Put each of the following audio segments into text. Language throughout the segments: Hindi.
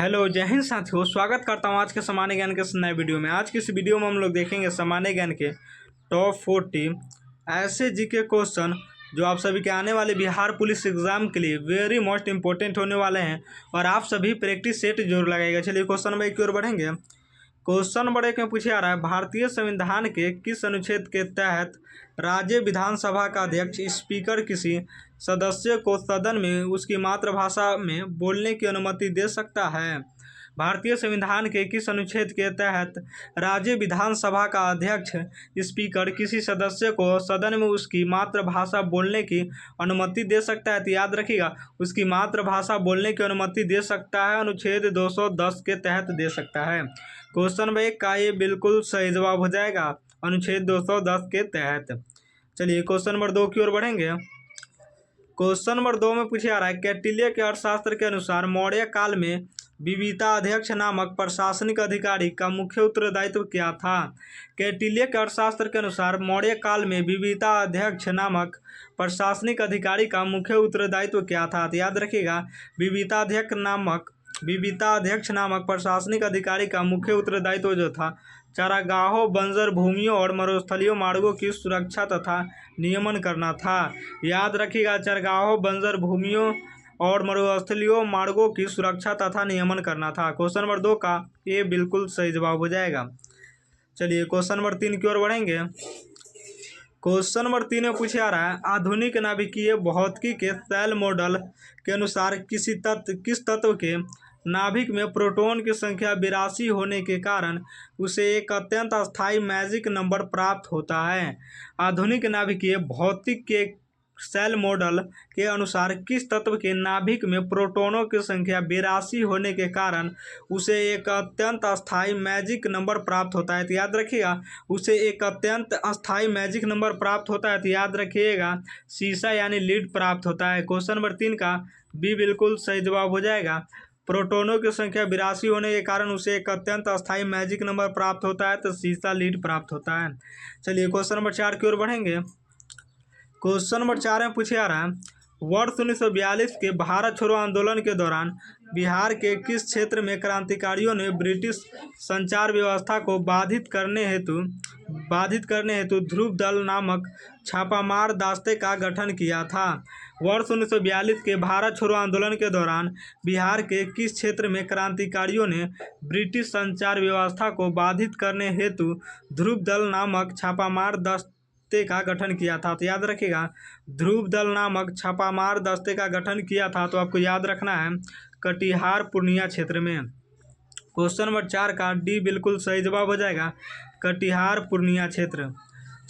हेलो जय हिंद साथियों, स्वागत करता हूँ आज के सामान्य ज्ञान के इस नए वीडियो में। आज की इस वीडियो में हम लोग देखेंगे सामान्य ज्ञान के टॉप 40 ऐसे जीके क्वेश्चन जो आप सभी के आने वाले बिहार पुलिस एग्जाम के लिए वेरी मोस्ट इंपॉर्टेंट होने वाले हैं और आप सभी प्रैक्टिस सेट जरूर लगाएगा। चलिए क्वेश्चन नंबर 1 की ओर बढ़ेंगे। क्वेश्चन नंबर 1 में पूछे आ रहा है, भारतीय संविधान के किस अनुच्छेद के तहत राज्य विधानसभा का अध्यक्ष स्पीकर किसी सदस्य को सदन में उसकी मातृभाषा में बोलने की अनुमति दे सकता है? भारतीय संविधान के किस अनुच्छेद के तहत राज्य विधानसभा का अध्यक्ष स्पीकर किसी सदस्य को सदन में उसकी मातृभाषा बोलने की अनुमति दे सकता है? तो याद रखिएगा, उसकी मातृभाषा बोलने की अनुमति दे सकता है, अनुच्छेद 210 के तहत दे सकता है। क्वेश्चन नंबर 1 का ये बिल्कुल सही जवाब हो जाएगा, अनुच्छेद 210 के तहत। चलिए क्वेश्चन नंबर 2 की ओर बढ़ेंगे। क्वेश्चन नंबर 2 में पूछा आ रहा है, कौटिल्य के अर्थशास्त्र के अनुसार मौर्य काल में विविता अध्यक्ष नामक प्रशासनिक अधिकारी का मुख्य उत्तरदायित्व क्या था? कौटिल्य के अर्थशास्त्र के अनुसार मौर्य काल में विविता अध्यक्ष नामक प्रशासनिक अधिकारी का मुख्य उत्तरदायित्व क्या था? तो याद रखिएगा, विविता अध्यक्ष नामक प्रशासनिक अधिकारी का मुख्य उत्तरदायित्व जो था चारागाहों, बंजर भूमियों और मरुस्थलीय मार्गों की सुरक्षा तथा नियमन करना था। याद रखिएगा, चारागाहों, बंजर भूमियों और मरुस्थलीय मार्गों की सुरक्षा तथा नियमन करना था। क्वेश्चन नंबर 2 का ये बिल्कुल सही जवाब हो जाएगा। चलिए क्वेश्चन नंबर 3 की ओर बढ़ेंगे। क्वेश्चन नंबर 3 में पूछा आ रहा है, आधुनिक नाभिकीय भौतिकी के सेल मॉडल के अनुसार किस तत्व के नाभिक में प्रोटॉन की संख्या 82 होने के कारण उसे एक अत्यंत अस्थायी मैजिक नंबर प्राप्त होता है? आधुनिक नाभिकीय भौतिक के सेल मॉडल के अनुसार किस तत्व के नाभिक में प्रोटॉनों की संख्या 82 होने के कारण उसे एक अत्यंत अस्थायी मैजिक नंबर प्राप्त होता है? तो याद रखिएगा, उसे एक अत्यंत अस्थायी मैजिक नंबर प्राप्त होता है। तो याद रखिएगा, सीसा यानी लीड प्राप्त होता है। क्वेश्चन नंबर 3 का बी बिल्कुल सही जवाब हो जाएगा। प्रोटॉनों की संख्या 82 होने के कारण उसे एक अत्यंत अस्थायी मैजिक नंबर प्राप्त होता है, तो सीसा लीड प्राप्त होता है। चलिए क्वेश्चन नंबर 4 की ओर बढ़ेंगे। क्वेश्चन नंबर 4 में पूछे आ रहा है, वर्ष 1942 के भारत छोड़ो आंदोलन के दौरान बिहार के किस क्षेत्र में क्रांतिकारियों ने ब्रिटिश संचार व्यवस्था को बाधित करने हेतु ध्रुव दल नामक छापामार दस्ते का गठन किया था? वर्ष 1942 के भारत छोड़ो आंदोलन के दौरान बिहार के किस क्षेत्र में क्रांतिकारियों ने ब्रिटिश संचार व्यवस्था को बाधित करने हेतु ध्रुव दल नामक छापामार दस्ते का गठन किया था? तो याद रखिएगा, ध्रुव दल नामक छापामार दस्ते का गठन किया था, तो आपको याद रखना है कटिहार पूर्णिया क्षेत्र में। क्वेश्चन नंबर 4 का डी बिल्कुल सही जवाब हो जाएगा, कटिहार पूर्णिया क्षेत्र।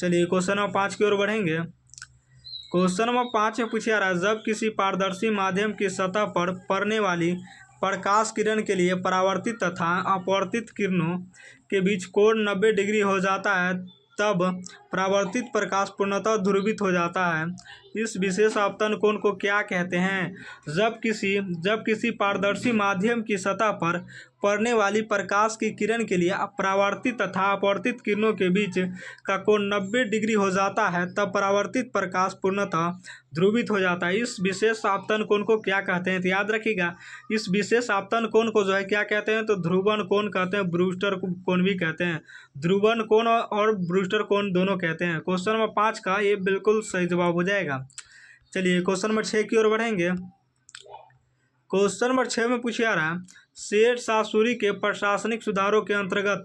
चलिए क्वेश्चन नंबर 5 की ओर बढ़ेंगे। क्वेश्चन नंबर 5 में पूछा रहा है, जब किसी पारदर्शी माध्यम की सतह पर पड़ने वाली प्रकाश किरण के लिए परावर्तित तथा अपवर्तित किरणों के बीच कोण 90 डिग्री हो जाता है, तब परावर्तित प्रकाश पूर्णतः ध्रुवित हो जाता है। इस विशेष आपतन कोण को क्या कहते हैं? जब किसी पारदर्शी माध्यम की सतह पर पड़ने वाली प्रकाश की किरण के लिए परावर्तित तथा अपवर्तित किरणों के बीच का कोण 90 डिग्री हो जाता है, तब परावर्तित प्रकाश पूर्णतः ध्रुवित हो जाता है। इस विशेष आपतन कोण को क्या कहते हैं? तो याद रखिएगा, इस विशेष आपतन कोण को जो है क्या कहते हैं? तो ध्रुवन कोण कहते हैं, ब्रूस्टर कोण भी कहते हैं। ध्रुवन कोण और ब्रूस्टर कोण दोनों कहते हैं। क्वेश्चन नंबर 5 का ये बिल्कुल सही जवाब हो जाएगा। चलिए क्वेश्चन नंबर 6 की ओर बढ़ेंगे। क्वेश्चन नंबर 6 में पूछा आ रहा है, शेर शाह सूरी के प्रशासनिक सुधारों के अंतर्गत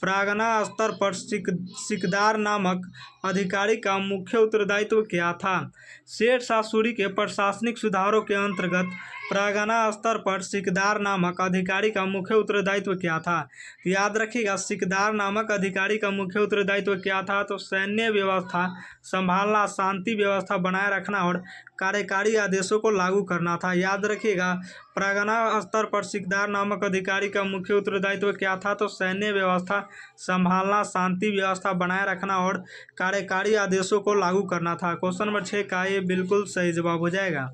प्रागना स्तर पर सिकदार नामक अधिकारी का मुख्य उत्तरदायित्व क्या था? शेर शाह सूरी के प्रशासनिक सुधारों के अंतर्गत प्रागना स्तर पर सिकदार नामक अधिकारी का मुख्य उत्तरदायित्व क्या था? तो याद रखिएगा, सिकदार नामक अधिकारी का मुख्य उत्तरदायित्व क्या था? तो सैन्य व्यवस्था संभालना, शांति व्यवस्था बनाए रखना और कार्यकारी आदेशों को लागू करना था। याद रखिएगा, प्रागना स्तर पर सिकदार नामक अधिकारी का मुख्य उत्तरदायित्व क्या था? तो सैन्य व्यवस्था संभालना, शांति व्यवस्था बनाए रखना और कार्यकारी आदेशों को लागू करना था। क्वेश्चन नंबर 6 का ये बिल्कुल सही जवाब हो जाएगा।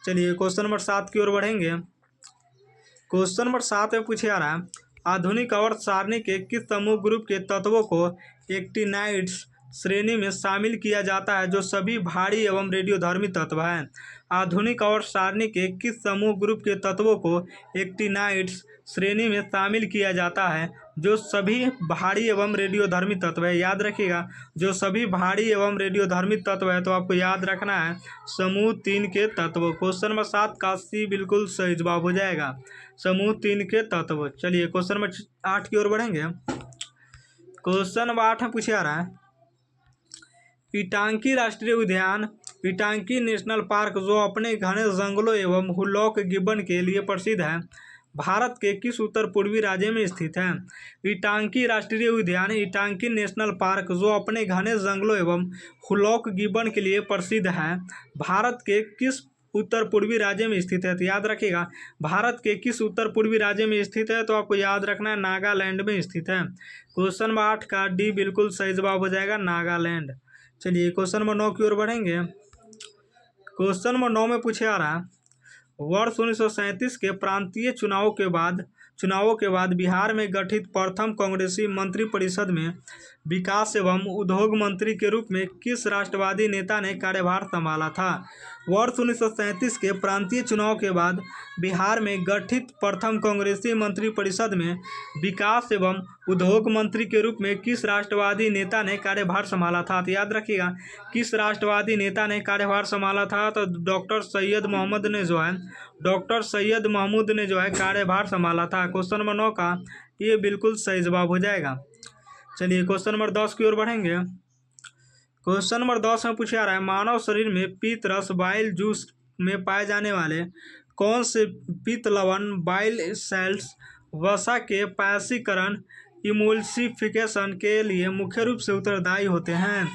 चलिए क्वेश्चन नंबर 7 की ओर बढ़ेंगे। क्वेश्चन नंबर 7 में पूछा आ रहा है, आधुनिक आवर्त सारणी के किस समूह ग्रुप के तत्वों को एक्टिनाइड्स श्रेणी में शामिल किया जाता है जो सभी भारी एवं रेडियोधर्मी तत्व हैं। आधुनिक और सारणी के किस समूह ग्रुप के तत्वों को एक्टिनाइड्स श्रेणी में शामिल किया जाता है जो सभी भारी एवं रेडियोधर्मी तत्व है? याद रखिएगा, जो सभी भारी एवं रेडियोधर्मी तत्व है, तो आपको याद रखना है समूह 3 के तत्व। क्वेश्चन नंबर 7 का सी बिल्कुल सही जवाब हो जाएगा, समूह 3 के तत्व। चलिए क्वेश्चन नंबर 8 की ओर बढ़ेंगे। क्वेश्चन नंबर 8 में पूछा रहा है इटांकी राष्ट्रीय उद्यान, इटांकी नेशनल पार्क, जो अपने घने जंगलों एवं हुलॉक गिब्बन के लिए प्रसिद्ध है, भारत के किस उत्तर पूर्वी राज्य में स्थित है? इटांकी राष्ट्रीय उद्यान, इटांकी नेशनल पार्क, जो अपने घने जंगलों एवं हुलॉक गिब्बन के लिए प्रसिद्ध है, भारत के किस उत्तर पूर्वी राज्य में स्थित है? तो याद रखिएगा, भारत के किस उत्तर पूर्वी राज्य में स्थित है? तो आपको याद रखना है नागालैंड में स्थित है। क्वेश्चन नंबर 8 का डी बिल्कुल सही जवाब हो जाएगा, नागालैंड। चलिए क्वेश्चन नंबर 9 की ओर बढ़ेंगे। क्वेश्चन नंबर 9 में पूछे आ रहा है वर्ष 1937 के प्रांतीय चुनावों के बाद बिहार में गठित प्रथम कांग्रेसी मंत्रिपरिषद में विकास एवं उद्योग मंत्री के रूप में किस राष्ट्रवादी नेता ने कार्यभार संभाला था? वर्ष 1937 के प्रांतीय चुनाव के बाद बिहार में गठित प्रथम कांग्रेसी मंत्रिपरिषद में विकास एवं उद्योग मंत्री के रूप में किस राष्ट्रवादी नेता ने कार्यभार संभाला था? तो याद रखिएगा, किस राष्ट्रवादी नेता ने कार्यभार संभाला था? तो डॉक्टर सैयद महमूद ने जो है कार्यभार संभाला था। क्वेश्चन नंबर 9 का ये बिल्कुल सही जवाब हो जाएगा। चलिए क्वेश्चन नंबर 10 की ओर बढ़ेंगे। क्वेश्चन नंबर 10 में पूछा रहा है मानव शरीर में पीत रस बाइल जूस में पाए जाने वाले कौन से पीत लवण बाइल सेल्स वसा के पायसीकरण इमल्सिफिकेशन के लिए मुख्य रूप से उत्तरदायी होते हैं?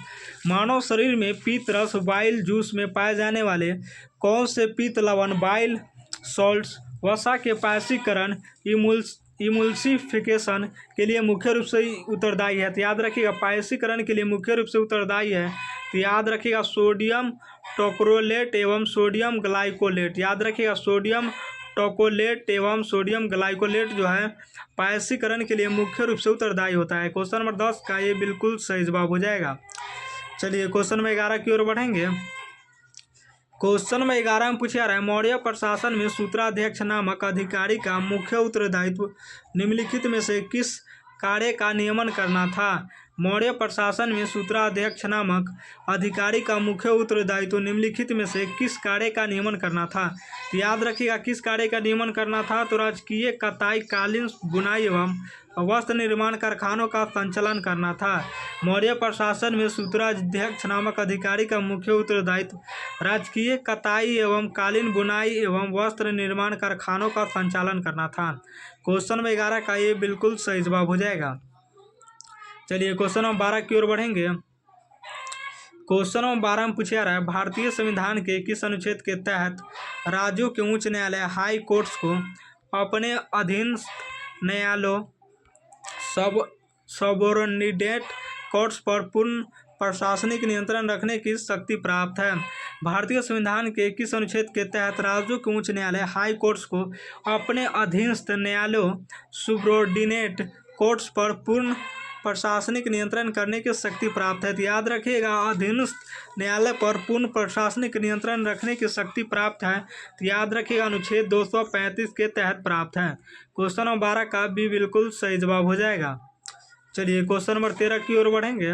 मानव शरीर में पीत रस बाइल जूस में पाए जाने वाले कौन से पीत लवण बाइल सॉल्ट्स वसा के पायसीकरण इमल्सिफिकेशन के लिए मुख्य रूप से उत्तरदायी है? तो याद रखिएगा, पायसीकरण के लिए मुख्य रूप से उत्तरदायी है, तो याद रखिएगा सोडियम टोक्रोलेट एवं सोडियम ग्लाइकोलेट। याद रखिएगा, सोडियम टोकोलेट एवं सोडियम ग्लाइकोलेट जो है पायसीकरण के लिए मुख्य रूप से उत्तरदायी होता है। क्वेश्चन नंबर 10 का ये बिल्कुल सही जवाब हो जाएगा। चलिए क्वेश्चन नंबर 11 की ओर बढ़ेंगे। क्वेश्चन नंबर 11 में पूछा रहा है मौर्य प्रशासन में सूत्राध्यक्ष नामक अधिकारी का मुख्य उत्तरदायित्व निम्नलिखित में से किस कार्य का नियमन करना था? मौर्य प्रशासन में सूत्राध्यक्ष नामक अधिकारी का मुख्य उत्तरदायित्व निम्नलिखित में से किस कार्य का नियमन करना था? तो याद रखिएगा, किस कार्य का नियमन करना था? तो राजकीय कताई, कालीन बुनाई एवं वस्त्र निर्माण कारखानों का संचालन करना था। मौर्य प्रशासन में सूत्राध्यक्ष नामक अधिकारी का मुख्य उत्तरदायित्व राजकीय कताई एवं कालीन बुनाई एवं वस्त्र निर्माण कारखानों का संचालन करना था। क्वेश्चन नंबर 11 का ये बिल्कुल सही जवाब हो जाएगा। चलिए क्वेश्चन नंबर 12 की ओर बढ़ेंगे। क्वेश्चन नंबर 12 में पूछा रहा है भारतीय संविधान के किस अनुच्छेद के तहत राज्यों के उच्च न्यायालय हाई कोर्ट्स को अपने अधीनस्थ न्यायालयों सबोर्डिनेट कोर्ट्स पर पूर्ण प्रशासनिक नियंत्रण रखने की शक्ति प्राप्त है? भारतीय संविधान के किस अनुच्छेद के तहत राज्यों के उच्च न्यायालय हाई कोर्ट्स को अपने अधीनस्थ न्यायालयों सबोर्डिनेट कोर्ट्स पर पूर्ण प्रशासनिक नियंत्रण करने की शक्ति प्राप्त है? तो याद रखिएगा, अधीनस्थ न्यायालय पर पूर्ण प्रशासनिक नियंत्रण रखने की शक्ति प्राप्त है, तो याद रखिएगा अनुच्छेद 235 के तहत प्राप्त है। क्वेश्चन नंबर 12 का भी बिल्कुल सही जवाब हो जाएगा। चलिए क्वेश्चन नंबर 13 की ओर बढ़ेंगे।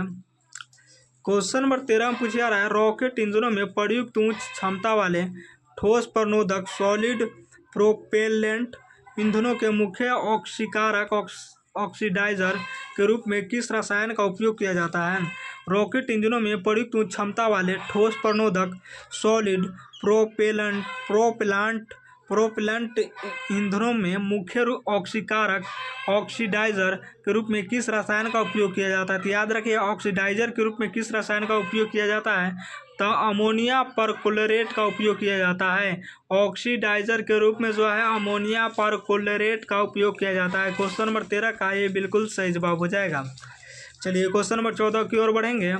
क्वेश्चन नंबर 13 में पूछा रहा है रॉकेट इंजनों में प्रयुक्त उच्च क्षमता वाले ठोस प्रणोदक सॉलिड प्रोपेलेंट ईंधनों के मुख्य ऑक्सीकारक ऑक्सीडाइजर के रूप में किस रसायन का उपयोग किया जाता है? रॉकेट इंजनों में प्रयुक्त उच्च क्षमता वाले ठोस प्रणोदक सॉलिड प्रोपेलेंट ईंधनों में मुख्य ऑक्सीकारक ऑक्सीडाइजर के रूप में किस रसायन का उपयोग किया जाता है? तो याद रखिए, ऑक्सीडाइजर के रूप में किस रसायन का उपयोग किया जाता है? तो अमोनिया परक्लोरेट का उपयोग किया जाता है। ऑक्सीडाइजर के रूप में जो है अमोनिया परक्लोरेट का उपयोग किया जाता है। क्वेश्चन नंबर 13 का ये बिल्कुल सही जवाब हो जाएगा। चलिए क्वेश्चन नंबर 14 की ओर बढ़ेंगे।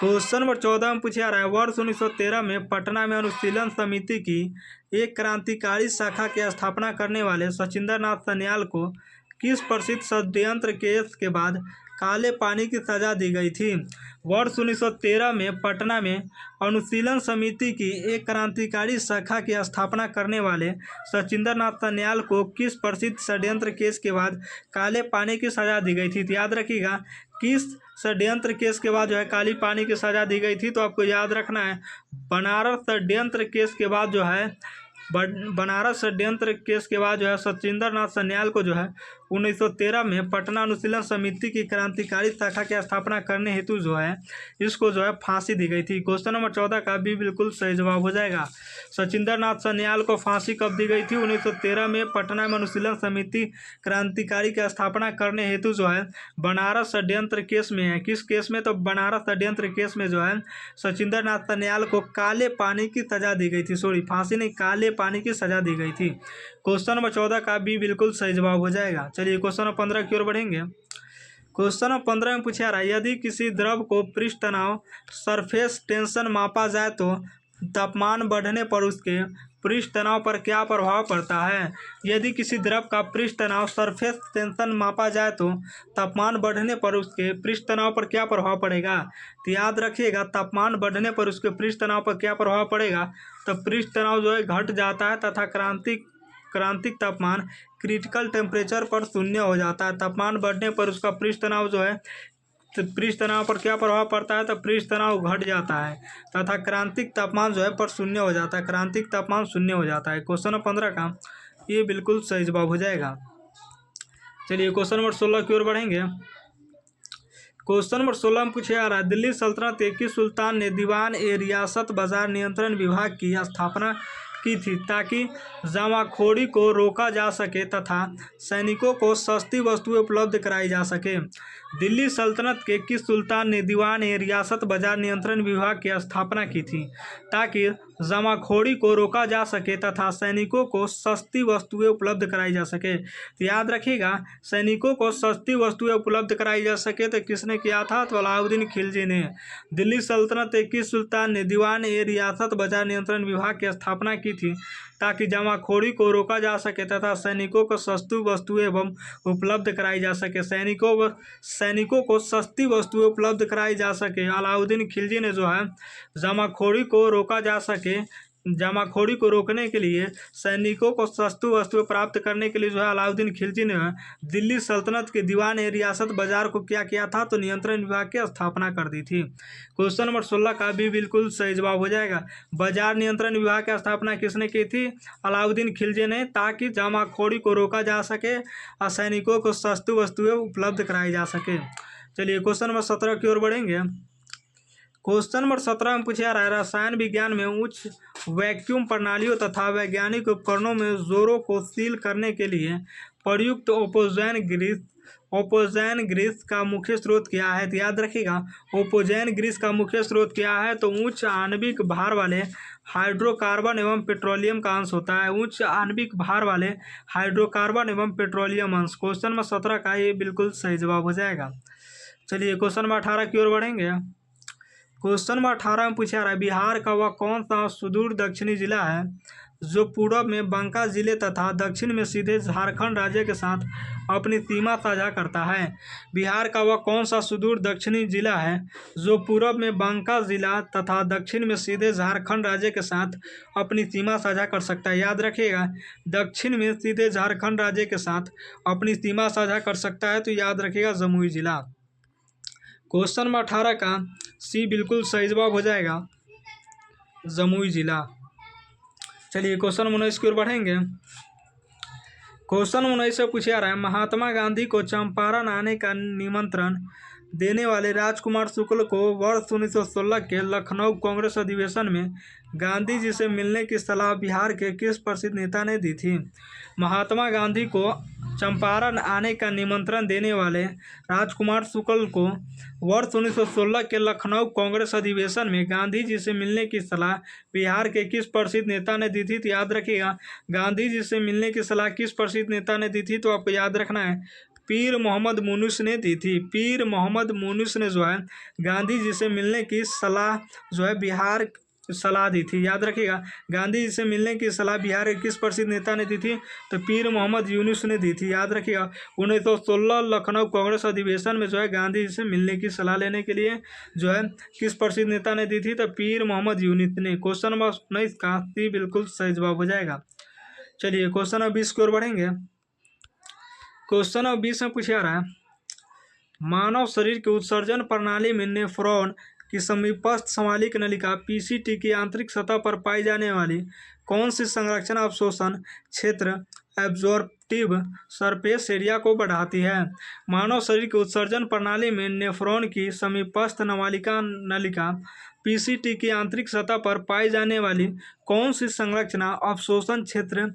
क्वेश्चन नंबर 14 में पूछा रहा है वर्ष 1913 में पटना में अनुशीलन समिति की एक क्रांतिकारी शाखा की स्थापना करने वाले सचिंद्र नाथ सन्याल को किस प्रसिद्ध षड्यंत्र केस के बाद काले पानी की सजा दी गई थी। वर्ष 1913 में पटना में अनुशीलन समिति की एक क्रांतिकारी शाखा की स्थापना करने वाले सचिंद्र नाथ सन्याल को किस प्रसिद्ध षड्यंत्र केस के बाद काले पानी की सजा दी गई थी? तो याद रखिएगा, किस षड्यंत्र केस के बाद जो है काली पानी की सजा दी गई थी? तो आपको याद रखना है, बनारस षड्यंत्र केस के बाद जो है बनारस षड्यंत्र केस के बाद जो है सचिंद्र नाथ सन्याल को जो है 1913 में पटना अनुशीलन समिति की क्रांतिकारी शाखा की स्थापना करने हेतु जो है इसको जो है फांसी दी गई थी। क्वेश्चन नंबर 14 का भी बिल्कुल सही जवाब हो जाएगा। सचिंद्र नाथ सन्याल को फांसी कब दी गई थी? 1913 में पटना में अनुशीलन समिति क्रांतिकारी की स्थापना करने हेतु जो है बनारस षड्यंत्र केस में है। किस केस में? तो बनारस षड्यंत्र केस में जो है सचिंद्र नाथ सन्याल को काले पानी की सजा दी गई थी। सॉरी, फांसी नहीं, काले पानी की सजा दी गई थी। क्वेश्चन नंबर 14 का भी बिल्कुल सही जवाब हो जाएगा। चलिए क्वेश्चन नंबर 15 की ओर बढ़ेंगे। क्वेश्चन नंबर 15 में पूछा रहा है, यदि किसी द्रव को पृष्ठ तनाव सरफेस टेंशन मापा जाए तो तापमान बढ़ने पर उसके पृष्ठ तनाव पर क्या प्रभाव पड़ता है? यदि किसी द्रव का पृष्ठ तनाव सरफेस टेंशन मापा जाए तो तापमान बढ़ने पर उसके पृष्ठ तनाव पर क्या प्रभाव पड़ेगा? तो याद रखिएगा, तापमान बढ़ने पर उसके पृष्ठ तनाव पर क्या प्रभाव पड़ेगा? तो पृष्ठ तनाव जो है घट जाता है तथा क्रांतिक तापमान क्रिटिकल टेम्परेचर पर शून्य हो जाता है। तापमान बढ़ने पर उसका पृष्ठ तनाव जो है, तो पृष्ठ तनाव पर क्या प्रभाव पड़ता है? तो पृष्ठ तनाव घट जाता है तथा क्रांतिक तापमान जो है पर शून्य हो जाता है। क्रांतिक तापमान शून्य हो जाता है। क्वेश्चन नंबर 15 का ये बिल्कुल सही जवाब हो जाएगा। चलिए क्वेश्चन नंबर 16 की ओर बढ़ेंगे। क्वेश्चन नंबर 16 में पूछा जा रहा है, दिल्ली सल्तनत के सुल्तान ने दीवान ए रियासत बाजार नियंत्रण विभाग की स्थापना की थी ताकि जमाखोरी को रोका जा सके तथा सैनिकों को सस्ती वस्तुएं उपलब्ध कराई जा सके। दिल्ली सल्तनत के किस सुल्तान ने दीवान ए रियासत बाजार नियंत्रण विभाग की स्थापना की थी ताकि जमाखोरी को रोका जा सके तथा सैनिकों को सस्ती वस्तुएं उपलब्ध कराई जा सके? तो याद रखिएगा, सैनिकों को सस्ती वस्तुएं उपलब्ध कराई जा सके तो किसने किया था? तो अलाउद्दीन खिलजी ने। दिल्ली सल्तनत के किस सुल्तान ने दीवान ए रियासत बाजार नियंत्रण विभाग की स्थापना की थी ताकि जमाखोरी को रोका जा सके तथा सैनिकों को सस्ती वस्तुएं एवं उपलब्ध कराई जा सके? सैनिकों को सस्ती वस्तुएं उपलब्ध कराई जा सके। अलाउद्दीन खिलजी ने जो है जमाखोरी को रोका जा सके, जमाखोरी को रोकने के लिए, सैनिकों को सस्ती वस्तुएं प्राप्त करने के लिए जो है अलाउद्दीन खिलजी ने दिल्ली सल्तनत के दीवान ए रियासत बाजार को क्या किया था? तो नियंत्रण विभाग की स्थापना कर दी थी। क्वेश्चन नंबर 16 का भी बिल्कुल सही जवाब हो जाएगा। बाजार नियंत्रण विभाग की स्थापना किसने की थी? अलाउद्दीन खिलजी ने, ताकि जमाखोरी को रोका जा सके और सैनिकों को सस्ती वस्तुएं उपलब्ध कराई जा सके। चलिए क्वेश्चन नंबर 17 की ओर बढ़ेंगे। क्वेश्चन नंबर 17 में पूछा जा रहा है, रसायन विज्ञान में उच्च वैक्यूम प्रणालियों तथा वैज्ञानिक उपकरणों में जोरों को सील करने के लिए प्रयुक्त ओपोजैन ग्रीस का मुख्य स्रोत क्या है? तो याद रखिएगा, ओपोजैन ग्रीस का मुख्य स्रोत क्या है? तो उच्च आणविक भार वाले हाइड्रोकार्बन एवं पेट्रोलियम का अंश होता है। उच्च आणविक भार वाले हाइड्रोकार्बन एवं पेट्रोलियम अंश। क्वेश्चन नंबर 17 का ये बिल्कुल सही जवाब हो जाएगा। चलिए क्वेश्चन नंबर 18 की ओर बढ़ेंगे। क्वेश्चन नंबर 18 में पूछा रहा है, बिहार का वह कौन सा सुदूर दक्षिणी जिला है जो पूर्व में बांका जिले तथा दक्षिण में सीधे झारखंड राज्य के साथ अपनी सीमा साझा करता है? बिहार का वह कौन सा सुदूर दक्षिणी जिला है जो पूर्व में बांका जिला तथा दक्षिण में सीधे झारखंड राज्य के साथ अपनी सीमा साझा कर सकता है? याद रखिएगा, दक्षिण में सीधे झारखंड राज्य के साथ अपनी सीमा साझा कर सकता है, तो याद रखिएगा जमुई जिला। क्वेश्चन नंबर 18 का सी बिल्कुल सही जवाब हो जाएगा, जमुई जिला। चलिए क्वेश्चन 19 की ओर बढ़ेंगे। क्वेश्चन 19 से पूछा रहा है, महात्मा गांधी को चंपारण आने का निमंत्रण देने वाले राजकुमार शुक्ल को वर्ष 1916 के लखनऊ कांग्रेस अधिवेशन में गांधी जी से मिलने की सलाह बिहार के किस प्रसिद्ध नेता ने दी थी? महात्मा गांधी को चंपारण आने का निमंत्रण देने वाले राजकुमार शुक्ल को वर्ष 1916 के लखनऊ कांग्रेस अधिवेशन में गांधी जी से मिलने की सलाह बिहार के किस प्रसिद्ध नेता ने दी थी? तो याद रखिएगा, गांधी जी से मिलने की सलाह किस प्रसिद्ध नेता ने दी थी? तो आपको याद रखना है, पीर मोहम्मद मुनुस ने दी थी। पीर मोहम्मद मुनुस ने जो है गांधी जी से मिलने की सलाह जो है बिहार सलाह दी थी, याद रखिएगा। गांधी जी से मिलने की सलाह बिहार के किस प्रसिद्ध नेता ने दी थी? तो पीर मोहम्मद यूनुस ने दी थी, याद रखिएगा। 1916 लखनऊ कांग्रेस अधिवेशन में जो है गांधी जी से मिलने की सलाह लेने के लिए जो है किस प्रसिद्ध नेता ने दी थी? तो पीर मोहम्मद यूनुस ने। क्वेश्चन नंबर 19 का सी बिल्कुल सही जवाब हो जाएगा। चलिए क्वेश्चन नंबर 20 की ओर बढ़ेंगे। क्वेश्चन नंबर 20 में पूछा रहा है, मानव शरीर के उत्सर्जन प्रणाली में नेफ्रॉन की समीपस्थ समालिक नलिका पीसीटी की आंतरिक सतह पर पाई जाने वाली कौन सी संरचना अवशोषण क्षेत्र एब्जॉर्प्टिव सरफेस एरिया को बढ़ाती है? मानव शरीर के उत्सर्जन प्रणाली में नेफ्रॉन की समीपस्थ नवालिका नलिका पीसीटी की आंतरिक सतह पर पाई जाने वाली कौन सी संरचना अवशोषण क्षेत्र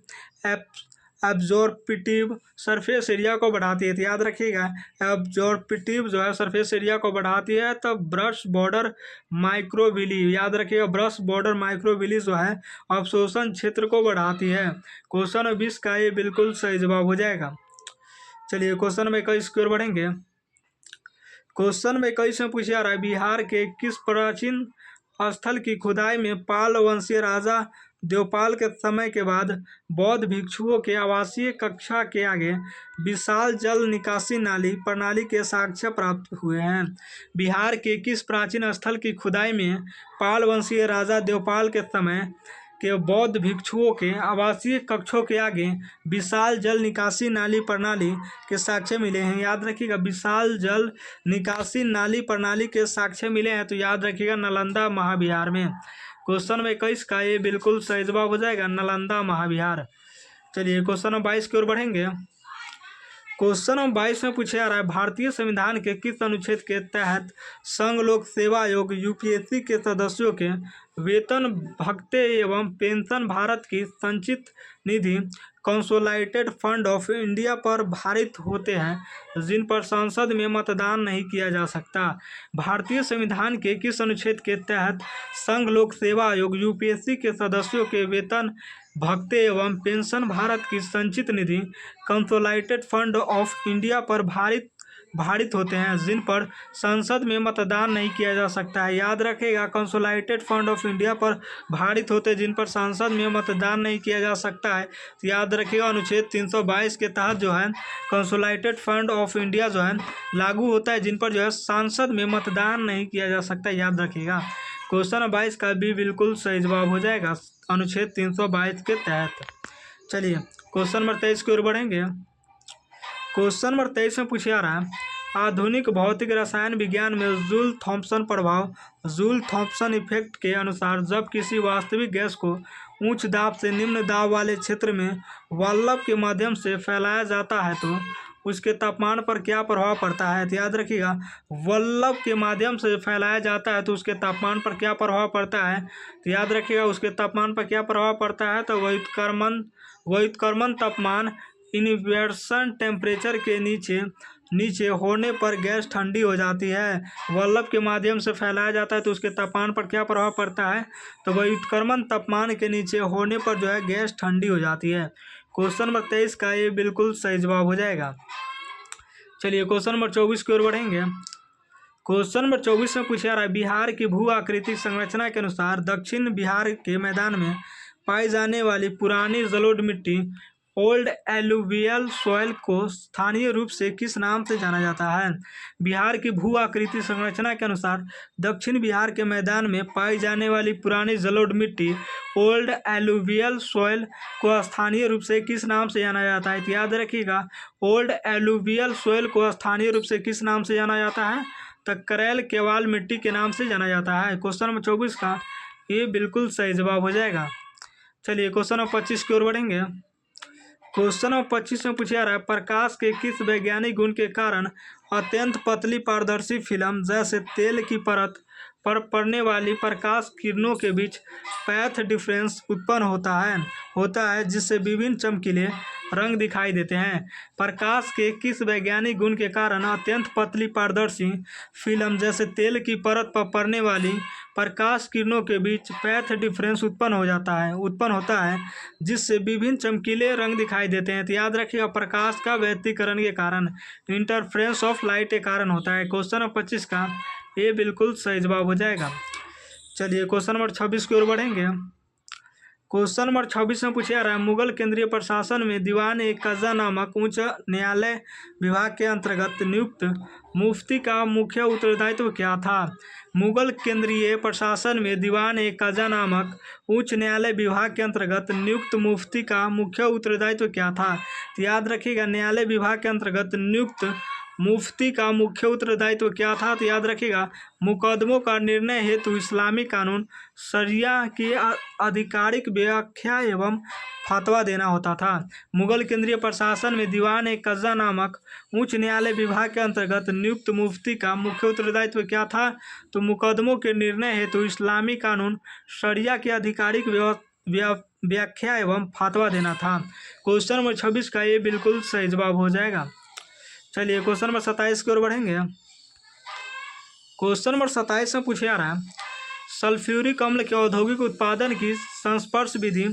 एब्जॉर्प्टिव सरफेस एरिया को बढ़ाती है? तो याद रखिएगा, एब्जॉर्प्टिव जो है सरफेस एरिया को बढ़ाती है तो ब्रश बॉर्डर माइक्रोविली, याद रखिएगा, ब्रश बॉर्डर माइक्रोविली जो है अवशोषण क्षेत्र को बढ़ाती है। क्वेश्चन 20 का ये बिल्कुल सही जवाब हो जाएगा। चलिए क्वेश्चन में 21 की ओर बढ़ेंगे। क्वेश्चन में 21 में पूछा रहा है, बिहार के किस प्राचीन स्थल की खुदाई में पाल वंशीय राजा देवपाल के समय के बाद बौद्ध भिक्षुओं के आवासीय कक्षा के आगे विशाल जल निकासी नाली प्रणाली के साक्ष्य प्राप्त हुए हैं? बिहार के किस प्राचीन स्थल की खुदाई में पाल वंशीय राजा देवपाल के समय के बौद्ध भिक्षुओं के आवासीय कक्षों के आगे विशाल जल निकासी नाली प्रणाली के साक्ष्य मिले हैं? याद रखिएगा, विशाल जल निकासी नाली प्रणाली के साक्ष्य मिले हैं, तो याद रखिएगा नालंदा महाविहार में। क्वेश्चन में 21 का ये बिल्कुल सही जवाब हो जाएगा, नालंदा महाविहार। चलिए क्वेश्चन नंबर 22 की ओर बढ़ेंगे। क्वेश्चन नंबर 22 में पूछा जा रहा है, भारतीय संविधान के किस अनुच्छेद के तहत संघ लोक सेवा आयोग यूपीएससी के सदस्यों के वेतन भत्ते एवं पेंशन भारत की संचित निधि कंसोलिडेटेड फंड ऑफ इंडिया पर भारित होते हैं, जिन पर संसद में मतदान नहीं किया जा सकता? भारतीय संविधान के किस अनुच्छेद के तहत संघ लोक सेवा आयोग यूपीएससी के सदस्यों के वेतन भत्ते एवं पेंशन भारत की संचित निधि कंसोलिडेटेड फंड ऑफ इंडिया पर भारित होते हैं, जिन पर संसद में मतदान नहीं किया जा सकता है? याद रखेगा, कंसोलिडेटेड फंड ऑफ इंडिया पर भारित होते हैं जिन पर संसद में मतदान नहीं किया जा सकता है। तो याद रखिएगा, अनुच्छेद 322 के तहत जो है कंसोलिडेटेड फंड ऑफ इंडिया जो है लागू होता है, जिन पर जो है संसद में मतदान नहीं किया जा सकता, याद रखिएगा। क्वेश्चन 22 का भी बिल्कुल सही जवाब हो जाएगा, अनुच्छेद 322 के तहत। चलिए क्वेश्चन नंबर 23 की ओर बढ़ेंगे। क्वेश्चन नंबर 23 में पूछा जा रहा है, आधुनिक भौतिक रसायन विज्ञान में जूल थॉम्पसन प्रभाव जूल थॉम्पसन इफेक्ट के अनुसार जब किसी वास्तविक गैस को उच्च दाब से निम्न दाब वाले क्षेत्र में वल्लभ के माध्यम से फैलाया जाता है तो उसके तापमान पर क्या प्रभाव पड़ता है? तो याद रखिएगा, वल्लभ के माध्यम से फैलाया जाता है तो उसके तापमान पर क्या प्रभाव पड़ता है? तो याद रखिएगा, उसके तापमान पर क्या प्रभाव पड़ता है? तो व्युत्क्रमण तापमान इन्वर्सन टेम्परेचर के नीचे होने पर गैस ठंडी हो जाती है। वल्लभ के माध्यम से फैलाया जाता है तो उसके तापमान पर क्या प्रभाव पड़ता है? तो व्युत्क्रमण तापमान के नीचे होने पर जो है गैस ठंडी हो जाती है। क्वेश्चन नंबर 23 का ये बिल्कुल सही जवाब हो जाएगा। चलिए क्वेश्चन नंबर 24 की ओर बढ़ेंगे। क्वेश्चन नंबर 24 में पूछा रहा है, बिहार की भू आकृतिक संरचना के अनुसार दक्षिण बिहार के मैदान में पाई जाने वाली पुरानी जलोढ़ मिट्टी ओल्ड एलुवियल सॉइल को स्थानीय रूप से किस नाम से जाना जाता है? बिहार की भू आकृति संरचना के अनुसार दक्षिण बिहार के मैदान में पाई जाने वाली पुरानी जलोढ़ मिट्टी ओल्ड एलुवियल सॉइल को स्थानीय रूप से किस नाम से जाना जाता है? तो याद रखिएगा, ओल्ड एलुवियल सॉइल को स्थानीय रूप से किस नाम से जाना जाता है? तो करेल केवाल मिट्टी के नाम से जाना जाता है। क्वेश्चन नंबर 24 का ये बिल्कुल सही जवाब हो जाएगा। चलिए क्वेश्चन नंबर 25 की ओर बढ़ेंगे। क्वेश्चन नंबर 25 में पूछा जा रहा है, प्रकाश के किस वैज्ञानिक गुण के कारण अत्यंत पतली पारदर्शी फिल्म जैसे तेल की परत पर पड़ने वाली प्रकाश किरणों के बीच पैथ डिफरेंस उत्पन्न होता है जिससे विभिन्न चमकीले रंग दिखाई देते हैं? प्रकाश के किस वैज्ञानिक गुण के कारण अत्यंत पतली पारदर्शी फिल्म जैसे तेल की परत पर पड़ने वाली प्रकाश किरणों के बीच पैथ डिफरेंस उत्पन्न होता है जिससे विभिन्न चमकीले रंग दिखाई देते हैं? तो याद रखिएगा, प्रकाश का व्यतिकरण के कारण, इंटरफ्रेंस ऑफ लाइट के कारण होता है। क्वेश्चन नंबर 25 का ये बिल्कुल सही जवाब हो जाएगा। चलिए क्वेश्चन नंबर 26 की ओर बढ़ेंगे। क्वेश्चन नंबर 26 में पूछा जा रहा है, मुगल केंद्रीय प्रशासन में दीवान ए कज़ा नामक उच्च न्यायालय विभाग के अंतर्गत नियुक्त मुफ्ती का मुख्य उत्तरदायित्व क्या था? मुगल केंद्रीय प्रशासन में दीवान ए कज़ा नामक उच्च न्यायालय विभाग के अंतर्गत नियुक्त मुफ्ती का मुख्य उत्तरदायित्व क्या था? तो याद रखिएगा, न्यायालय विभाग के अंतर्गत नियुक्त मुफ्ती का मुख्य उत्तरदायित्व क्या था? तो याद रखिएगा, मुकदमों का निर्णय हेतु इस्लामी कानून शरिया की आधिकारिक व्याख्या एवं फतवा देना होता था। मुगल केंद्रीय प्रशासन में दीवान ए कज़ा नामक उच्च न्यायालय विभाग के अंतर्गत नियुक्त मुफ्ती का मुख्य उत्तरदायित्व क्या था? तो मुकदमों के निर्णय हेतु इस्लामी कानून शरिया की आधिकारिक व्याख्या एवं फतवा देना था। क्वेश्चन नंबर 26 का ये बिल्कुल सही जवाब हो जाएगा। चलिए क्वेश्चन नंबर 27 की ओर बढ़ेंगे। क्वेश्चन नंबर 27 में पूछा जा रहा है, सल्फ्यूरिक अम्ल के औद्योगिक उत्पादन की संस्पर्श विधि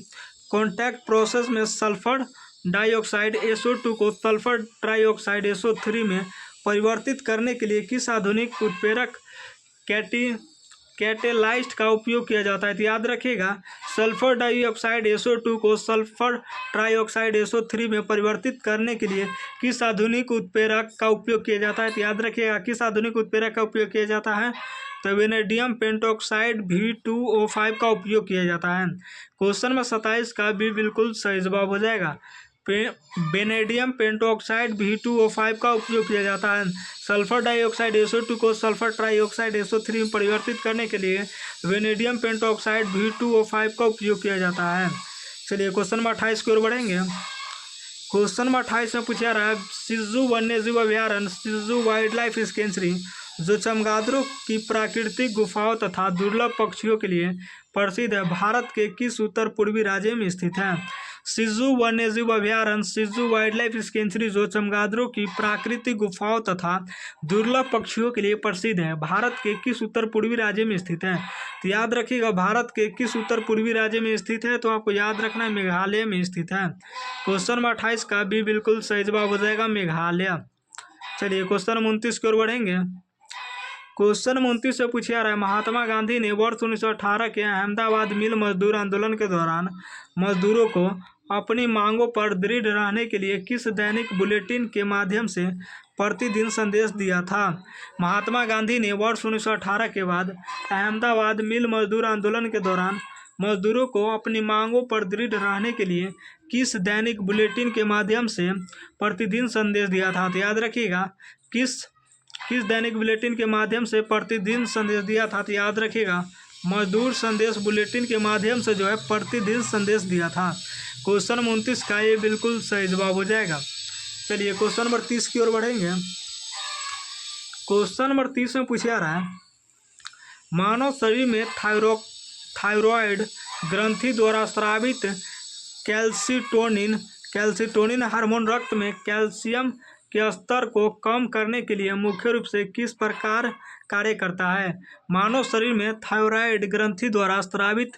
कॉन्टैक्ट प्रोसेस में सल्फर डाइऑक्साइड SO2 को सल्फर ट्राइऑक्साइड SO3 में परिवर्तित करने के लिए किस आधुनिक उत्प्रेरक कैटेलाइस्ट का उपयोग किया जाता है? तो याद रखिएगा, सल्फर डाइऑक्साइड SO2 को सल्फर ट्राइऑक्साइड SO3 में परिवर्तित करने के लिए किस आधुनिक उत्प्रेरक का उपयोग किया जाता है? तो याद रखिएगा, किस आधुनिक उत्प्रेरक का उपयोग किया जाता है? तो वेनेडियम पेंटॉक्साइड V2O5 का उपयोग किया जाता है। क्वेश्चन नंबर 27 का भी बिल्कुल सही जवाब हो जाएगा। वेनेडियम पेंटॉक्साइड V2O5 का उपयोग किया जाता है। सल्फर डाइऑक्साइड SO2 को सल्फर ट्राइऑक्साइड SO3 में परिवर्तित करने के लिए वेनेडियम पेंटॉक्साइड V2O5 का उपयोग किया जाता है। चलिए क्वेश्चन नंबर 28 की ओर बढ़ेंगे। क्वेश्चन नंबर 28 में पूछा जा रहा है, सिज्जू वन्यजीव अभयारण्य सिज्जू वाइल्ड लाइफ सेंचुरी जो चमगादड़ों की प्राकृतिक गुफाओं तथा दुर्लभ पक्षियों के लिए प्रसिद्ध है, भारत के किस उत्तर पूर्वी राज्य में स्थित है? सिज्जू वन्यजीव अभयारण्य सिज्जू वाइल्ड लाइफ सेंचुरी जो चमगादड़ों की प्राकृतिक गुफाओं तथा दुर्लभ पक्षियों के लिए प्रसिद्ध है, भारत के किस उत्तर पूर्वी राज्य में स्थित है? तो याद रखिएगा, भारत के किस उत्तर पूर्वी राज्य में स्थित है? तो आपको याद रखना है, मेघालय में स्थित है। क्वेश्चन नंबर 28 का भी बिल्कुल सही जवाब हो जाएगा, मेघालय। चलिए क्वेश्चन नंबर 29 की ओर बढ़ेंगे। क्वेश्चन 29 से पूछा जा रहा है, महात्मा गांधी ने वर्ष 1918 के अहमदाबाद मिल मजदूर आंदोलन के दौरान मजदूरों को अपनी मांगों पर दृढ़ रहने के लिए किस दैनिक बुलेटिन के माध्यम से प्रतिदिन संदेश दिया था? महात्मा गांधी ने वर्ष 1918 के बाद अहमदाबाद मिल मजदूर आंदोलन के दौरान मजदूरों को अपनी मांगों पर दृढ़ रहने के लिए किस दैनिक बुलेटिन के माध्यम से प्रतिदिन संदेश दिया था? तो याद रखिएगा, किस दैनिक बुलेटिन के माध्यम से प्रतिदिन संदेश दिया था? तो याद रखिएगा, मजदूर संदेश बुलेटिन के माध्यम से जो है प्रतिदिन संदेश दिया था। क्वेश्चन 29 का ये बिल्कुल सही जवाब हो जाएगा। चलिए क्वेश्चन नंबर 30 की ओर बढ़ेंगे। क्वेश्चन नंबर 30 में पूछा जा रहा है, मानव शरीर में थायरॉयड ग्रंथि द्वारा स्रावित कैल्सिटोनिन हार्मोन रक्त में कैल्शियम के स्तर को कम करने के लिए मुख्य रूप से किस प्रकार कार्य करता है? मानव शरीर में थायरॉयड ग्रंथि द्वारा स्रावित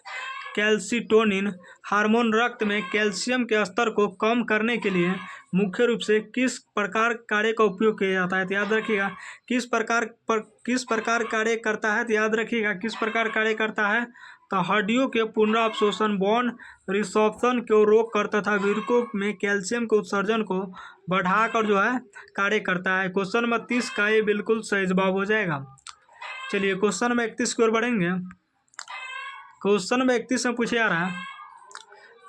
कैल्सिटोनिन हार्मोन रक्त में कैल्शियम के स्तर को कम करने के लिए मुख्य रूप से किस प्रकार कार्य का उपयोग किया जाता है? तो याद रखिएगा, किस प्रकार कार्य करता है? तो याद रखिएगा, किस प्रकार कार्य करता है? तो हड्डियों के पुनरावशोषण, बोन रिसॉर्प्शन को रोक कर तथा वीरकों में कैल्शियम के उत्सर्जन को बढ़ाकर जो है कार्य करता है। क्वेश्चन नंबर 30 का ये बिल्कुल सही जवाब हो जाएगा। चलिए क्वेश्चन नंबर 31 की ओर बढ़ेंगे। क्वेश्चन नंबर 31 में पूछा जा रहा है,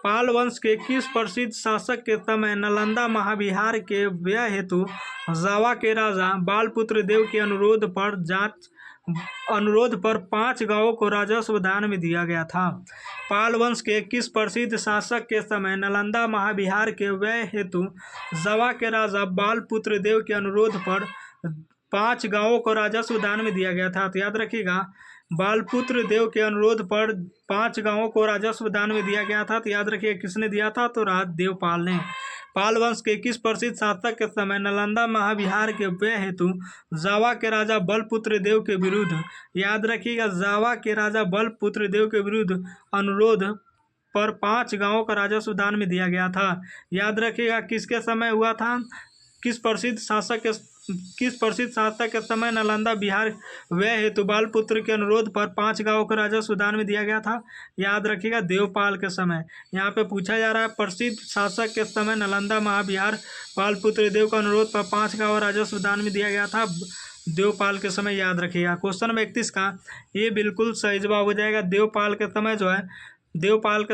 पाल वंश के किस प्रसिद्ध शासक के समय नालंदा महाविहार के व्यय हेतु जावा के राजा बालपुत्र देव के अनुरोध पर 5 गांवों को राजस्व दान में दिया गया था? पाल वंश के किस प्रसिद्ध शासक के समय नालंदा महाविहार के व्यय हेतु जावा के राजा बालपुत्र देव के अनुरोध पर 5 गांवों को राजस्व दान में दिया गया था? तो याद रखिएगा, बालपुत्र देव के अनुरोध पर 5 गांवों को राजस्व दान में दिया गया था। तो याद रखिए, किसने दिया था? तो राज देवपाल ने। पाल वंश के किस प्रसिद्ध शासक के समय नालंदा महाविहार के व्यय हेतु जावा के राजा बलपुत्र देव के विरुद्ध, याद रखिएगा, जावा के राजा बलपुत्र देव के विरुद्ध अनुरोध पर 5 गांवों का राजस्व दान में दिया गया था? याद रखिएगा, किसके समय हुआ था? किस प्रसिद्ध शासक के समय नालंदा बिहार व्यय हेतु बालपुत्र के अनुरोध पर 5 गांवों को राजस्व दान में दिया गया था? याद रखिएगा, देवपाल के समय। यहाँ पे पूछा जा रहा है प्रसिद्ध शासक के समय नालंदा महाबिहार बालपुत्र देव का अनुरोध पर 5 गांव राजस्व दान में दिया गया था देवपाल के समय। याद रखिएगा। क्वेश्चन नंबर 31 का ये बिल्कुल सही जवाब हो जाएगा। देवपाल के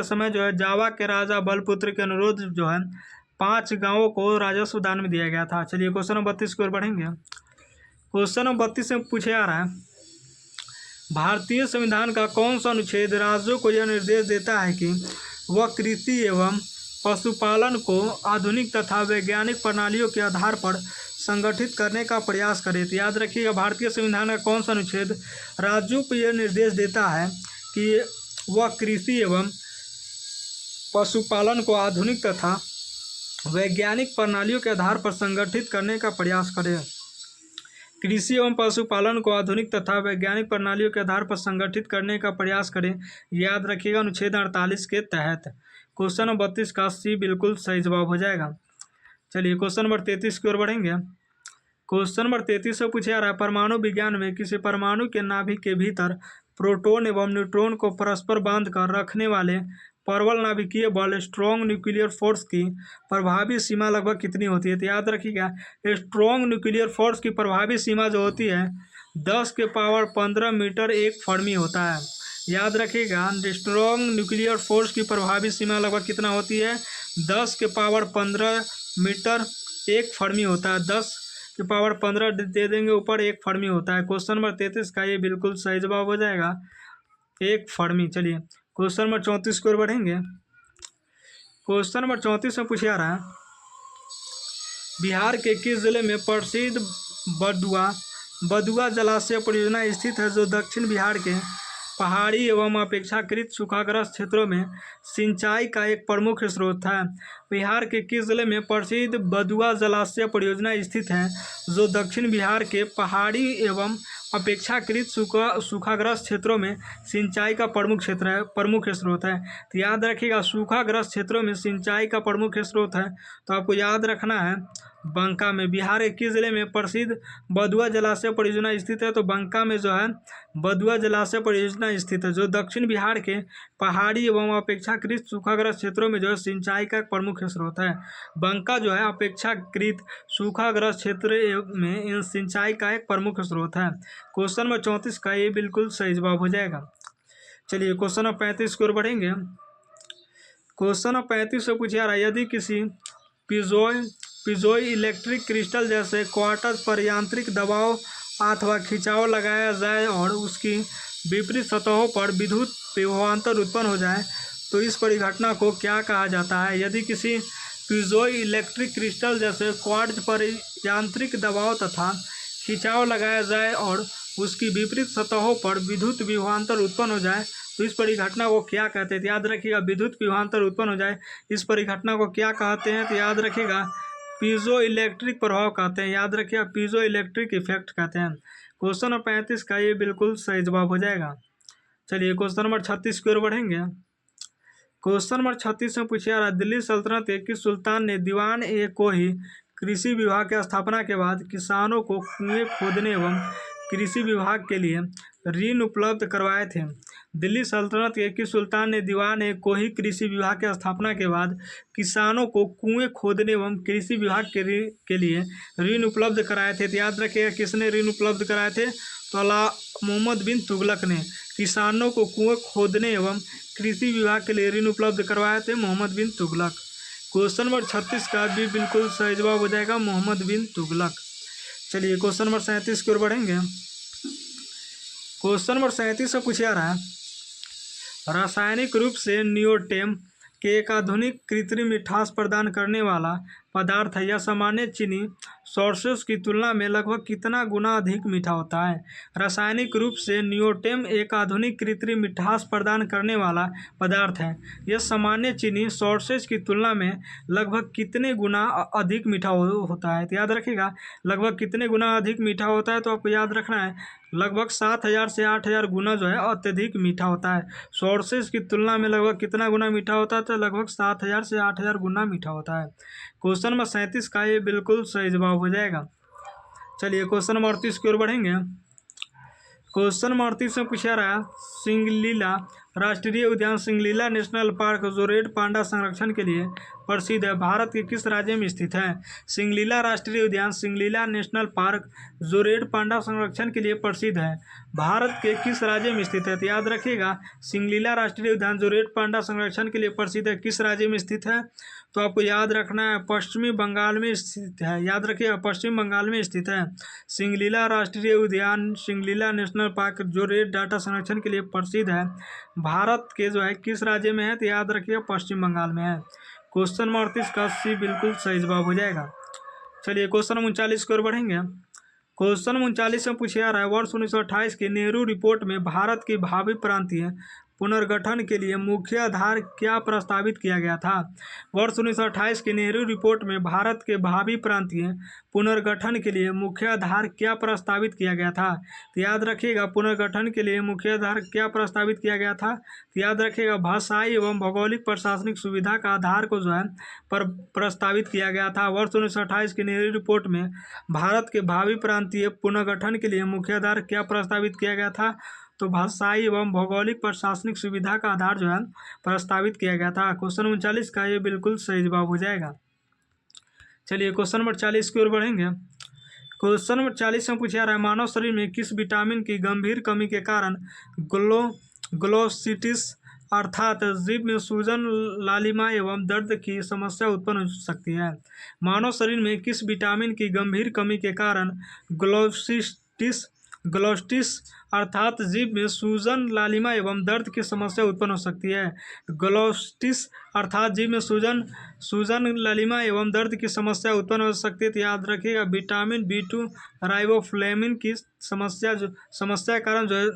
समय जो है जावा के राजा बलपुत्र के अनुरोध जो है 5 गांवों को राजस्व दान में दिया गया था। चलिए क्वेश्चन नंबर 32 की ओर बढ़ेंगे। क्वेश्चन नंबर 32 में पूछे जा रहा है भारतीय संविधान का कौन सा अनुच्छेद राज्यों को यह निर्देश देता है कि वह कृषि एवं पशुपालन को आधुनिक तथा वैज्ञानिक प्रणालियों के आधार पर संगठित करने का प्रयास करे? तो याद रखिएगा, भारतीय संविधान का कौन सा अनुच्छेद राज्यों को यह निर्देश देता है कि वह कृषि एवं पशुपालन को आधुनिक तथा वैज्ञानिक प्रणालियों के आधार पर संगठित करने का प्रयास करें? कृषि एवं पशुपालन को आधुनिक तथा वैज्ञानिक प्रणालियों के आधार पर संगठित करने का प्रयास करें। याद रखिएगा, अनुच्छेद 48 के तहत। क्वेश्चन नंबर 32 का सी बिल्कुल सही जवाब हो जाएगा। चलिए क्वेश्चन नंबर 33 की ओर बढ़ेंगे। क्वेश्चन नंबर 33 से पूछा जा रहा है परमाणु विज्ञान में किसी परमाणु के नाभिक के भीतर प्रोटॉन एवं न्यूट्रॉन को परस्पर बांध कर रखने वाले प्रबल नाभिकीय बल स्ट्रॉन्ग न्यूक्लियर फोर्स की प्रभावी सीमा लगभग कितनी होती है? तो याद रखिएगा, स्ट्रॉन्ग न्यूक्लियर फोर्स की प्रभावी सीमा जो होती है 10 के पावर 15 मीटर 1 फर्मी होता है। याद रखिएगा, स्ट्रॉन्ग न्यूक्लियर फोर्स की प्रभावी सीमा लगभग कितना होती है? 10 के पावर 15 मीटर 1 फर्मी होता है। 10 के पावर 15 दे देंगे ऊपर 1 फर्मी होता है। क्वेश्चन नंबर 33 का ये बिल्कुल सही जवाब हो जाएगा, 1 फर्मी। चलिए क्वेश्चन नंबर 34 की ओर बढ़ेंगे। क्वेश्चन नंबर 34 में पूछा जा रहा है बिहार के किस जिले में प्रसिद्ध बदुआ जलाशय परियोजना स्थित है जो दक्षिण बिहार के पहाड़ी एवं अपेक्षाकृत सूखाग्रस्त क्षेत्रों में सिंचाई का एक प्रमुख स्रोत है? बिहार के किस जिले में प्रसिद्ध बदुआ जलाशय परियोजना स्थित है जो दक्षिण बिहार के पहाड़ी एवं अपेक्षाकृत सूखाग्रस्त क्षेत्रों में सिंचाई का प्रमुख स्रोत है? तो याद रखिएगा, सूखाग्रस्त क्षेत्रों में सिंचाई का प्रमुख स्रोत है तो आपको याद रखना है बंका में। बिहार के किस जिले में प्रसिद्ध बदुआ जलाशय परियोजना स्थित है? तो बंका में जो है बदुआ जलाशय परियोजना स्थित है जो दक्षिण बिहार के पहाड़ी एवं अपेक्षाकृत सूखाग्रस्त क्षेत्रों में जो है सिंचाई का प्रमुख स्रोत है। बंका जो है अपेक्षाकृत सूखाग्रस्त क्षेत्र में इन सिंचाई का एक प्रमुख स्रोत है। क्वेश्चन नंबर 34 का ये बिल्कुल सही जवाब हो जाएगा। चलिए क्वेश्चन नंबर 35 की ओर बढ़ेंगे। क्वेश्चन नंबर 35 से पूछा जा रहा है यदि किसी पिजोई इलेक्ट्रिक क्रिस्टल जैसे क्वार्टज पर यांत्रिक दबाव अथवा खिंचाव लगाया जाए और उसकी विपरीत सतहों पर विद्युत विभवांतर उत्पन्न हो जाए तो इस परिघटना को क्या कहा जाता है? यदि किसी पिजोई इलेक्ट्रिक क्रिस्टल जैसे क्वार्टज पर यांत्रिक दबाव तथा खिंचाव लगाया जाए और उसकी विपरीत सतहों पर विद्युत विभवांतर उत्पन्न हो जाए तो इस परिघटना को क्या कहते हैं? तो याद रखिएगा, विद्युत विभवांतर उत्पन्न हो जाए इस परिघटना को क्या कहते हैं? तो याद रखिएगा, पीजो इलेक्ट्रिक प्रभाव कहते हैं। याद रखिएगा, पीजो इलेक्ट्रिक इफेक्ट कहते हैं। क्वेश्चन नंबर 35 का ये बिल्कुल सही जवाब हो जाएगा। चलिए क्वेश्चन नंबर 36 की ओर बढ़ेंगे। क्वेश्चन नंबर 36 में पूछा जा रहा है दिल्ली सल्तनत के सुल्तान ने दीवान ए को ही कृषि विभाग की स्थापना के बाद किसानों को कुएं खोदने एवं कृषि विभाग के लिए ऋण उपलब्ध करवाए थे। दिल्ली सल्तनत के सुल्तान ने दीवान ए को ही कृषि विभाग की स्थापना के बाद किसानों को कुएं खोदने एवं कृषि विभाग के लिए ऋण उपलब्ध कराए थे। तो याद रखिएगा, किसने ऋण उपलब्ध कराए थे? तो अला मोहम्मद बिन तुगलक ने किसानों को कुएं खोदने एवं कृषि विभाग के लिए ऋण उपलब्ध करवाए थे, मोहम्मद बिन तुगलक। क्वेश्चन नंबर 36 का भी बिल्कुल सही जवाब हो जाएगा, मोहम्मद बिन तुगलक। चलिए क्वेश्चन नंबर 37 की ओर बढ़ेंगे। क्वेश्चन नंबर 37 से पूछा जा रहा है रासायनिक रूप से नियोटेम के एक आधुनिक कृत्रिम मिठास प्रदान करने वाला पदार्थ है। यह सामान्य चीनी सोर्सेस की तुलना में लगभग कितना गुना अधिक मीठा होता है? रासायनिक रूप से नियोटेम एक आधुनिक कृत्रिम मिठास प्रदान करने वाला पदार्थ है। यह सामान्य चीनी सोर्सेस की तुलना में लगभग कितने गुना अधिक मीठा होता है? तो याद रखिएगा, लगभग कितने गुना अधिक मीठा होता है? तो आपको याद रखना है लगभग 7000 से 8000 गुना जो है अत्यधिक मीठा होता है। सोर्सेस की तुलना में लगभग कितना गुना मीठा होता है? तो लगभग 7000 से 8000 गुना मीठा होता है। क्वेश्चन नंबर 37 का ये बिल्कुल सही जवाब हो जाएगा। चलिए क्वेश्चन नंबर 38 की ओर बढ़ेंगे। क्वेश्चन नंबर 38 में पूछा रहा है, सिंगलीला राष्ट्रीय उद्यान सिंगलीला नेशनल पार्क जो रेड पांडा संरक्षण के लिए प्रसिद्ध है, भारत के किस राज्य में स्थित है? सिंगलीला राष्ट्रीय उद्यान सिंगलीला नेशनल पार्क जो रेड पांडा संरक्षण के लिए प्रसिद्ध है, भारत के किस राज्य में स्थित है? तो याद रखिएगा, सिंगलीला राष्ट्रीय उद्यान जो रेड पांडा संरक्षण के लिए प्रसिद्ध है, किस राज्य में स्थित है? तो आपको याद रखना है, पश्चिमी बंगाल में स्थित है। याद रखिएगा, पश्चिम बंगाल में स्थित है। सिंगलीला राष्ट्रीय उद्यान सिंगलीला नेशनल पार्क जो रेड डाटा संरक्षण के लिए प्रसिद्ध है, भारत के जो है किस राज्य में है? तो याद रखिएगा, पश्चिम बंगाल में है। क्वेश्चन नंबर 38 का सी बिल्कुल सही जवाब हो जाएगा। चलिए क्वेश्चन नंबर 39 की ओर बढ़ेंगे। क्वेश्चन नंबर 39 में पूछा जा रहा है, वर्ष 1928 की नेहरू रिपोर्ट में भारत की भावी प्रांतीय पुनर्गठन के लिए मुख्य आधार क्या प्रस्तावित किया गया था? वर्ष 1928 की नेहरू रिपोर्ट में भारत के भावी प्रांतीय पुनर्गठन के लिए मुख्य आधार क्या प्रस्तावित किया गया था? तो याद रखिएगा, पुनर्गठन के लिए मुख्य आधार क्या प्रस्तावित किया गया था? तो याद रखिएगा, भाषाई एवं भौगोलिक प्रशासनिक सुविधा का आधार को जो है प्रस्तावित किया गया था। वर्ष 1928 की नेहरू रिपोर्ट में भारत के भावी प्रांतीय पुनर्गठन के लिए मुख्य आधार क्या प्रस्तावित किया गया था? तो भाषाई एवं भौगोलिक प्रशासनिक सुविधा का आधार जो है प्रस्तावित किया गया था। क्वेश्चन 39 का ये बिल्कुल सही जवाब हो जाएगा। चलिए क्वेश्चन नंबर 40 की ओर बढ़ेंगे। क्वेश्चन नंबर 40 में पूछा रहा है, मानव शरीर में किस विटामिन की गंभीर कमी के कारण ग्लोसिटिस अर्थात जीभ में सूजन, लालिमा एवं दर्द की समस्या उत्पन्न हो सकती है? मानव शरीर में किस विटामिन की गंभीर कमी के कारण ग्लोसिटिस अर्थात जीभ में सूजन, लालिमा एवं दर्द की समस्या उत्पन्न हो सकती है? ग्लोसिटिस अर्थात जीभ में सूजन, लालिमा एवं दर्द की समस्या उत्पन्न हो सकती है। तो याद रखिएगा, विटामिन B2 राइबोफ्लेविन की समस्या के कारण जो है,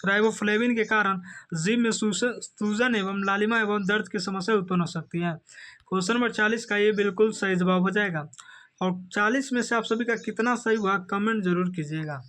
राइबोफ्लेविन के कारण जीभ में सूजन एवं लालिमा एवं दर्द की समस्या उत्पन्न हो सकती है। क्वेश्चन नंबर 40 का ये बिल्कुल सही जवाब हो जाएगा। और 40 में से आप सभी का कितना सही हुआ कमेंट जरूर कीजिएगा।